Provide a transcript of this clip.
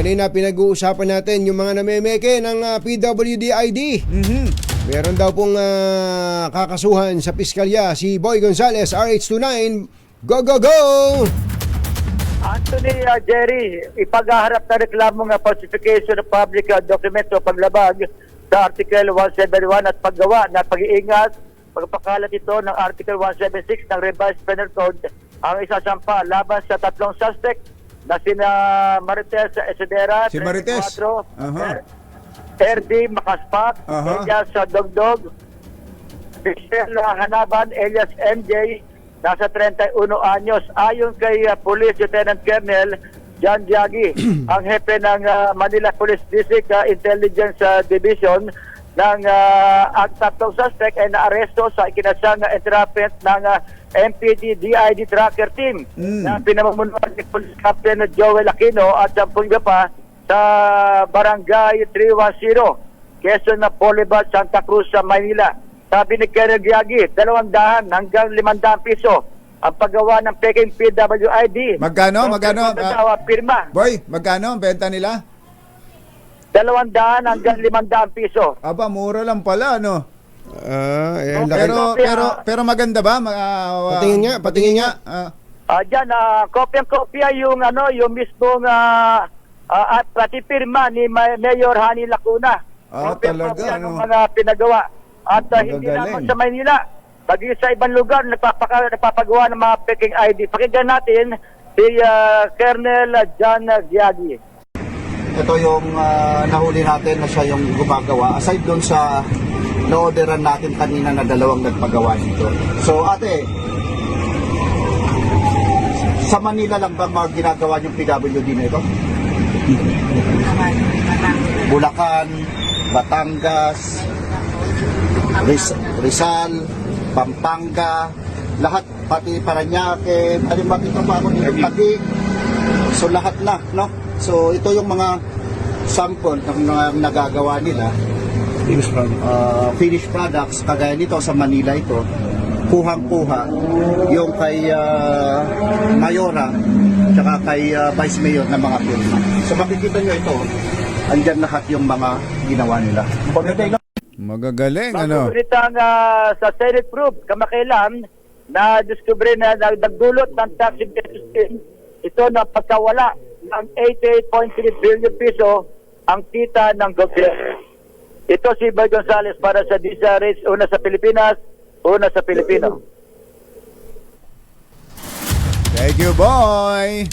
kanina pinag-uusapan natin yung mga namemeke ng PWD ID. Meron daw pong kakasuhan sa piskalya si Boy Gonzales, RH29. Go, go, go! Anthony Jerry, ipaghaharap na reklamo ng falsification of public document o paglabag sa Article 171 at paggawa na pag-iingat, pagpakalat ito ng Article 176 ng Revised Penal Code ang isasampa laban sa tatlong suspect na sina Marites Esedera, Si Marites. 34, RD Makaspak, Elias Dogdog, Michelle Hanaban, Elias MJ, nasa 31 anyos. Ayon kay Police Lieutenant Colonel John Diagi, ang hepe ng Manila Police District Intelligence Division, ng ang tatlong suspect ay naaresto sa ikinasang entrapment ng MPD DID Tracker Team na pinamumunuan ni Police Captain Joel Aquino at 10 iba pa sa Barangay 310, Quezon Boulevard, Santa Cruz, Manila. Sabi ni Colonel Diagi, 200 hanggang 500 piso ang paggawa ng peking PWID. Magkano? Pirma. Boy, magkano ang benta nila? 200 hanggang 500 piso. Aba, mura lang pala, no? Laki. Pero maganda ba? Patingin nga. Diyan, kopyang-kopya yung mismong at pati pirma ni Mayor Hani Lacuna. Talaga, ng mga pinagawa. At hindi Magagaling. naman sa Maynila, pagi sa ibang lugar nagpapagawa ng mga peking ID. Pakinggan natin si Colonel John Diagi. Ito yung nahuli natin na siya yung gumagawa. Aside doon sa na-orderan natin kanina na dalawang nagpagawa nito. So ate, sa Manila lang ba ginagawa yung PWD na ito? Bulacan, Batangas, Rizal, Pampanga, lahat, pati Parañaque, ito pa ako dito, pati, so lahat na, no? So ito yung mga sample ng mga nagagawa nila, finished products, kagaya nito sa Manila ito, kuhang-kuha, yung kay Mayora, tsaka kay Vice Mayor na mga firma. So makikita nyo ito, andyan lahat yung mga ginawa nila. Magagaling, ano? Magkukulitang sa Senate Group, kamakailan, na discovery na nagdulot ng tax investigation, ito na pagkawala ng 88.3 billion piso ang kita ng gobyerno. Ito si Boy Gonzales para sa DZRH, una sa Pilipinas, una sa Pilipino. Thank you, boy!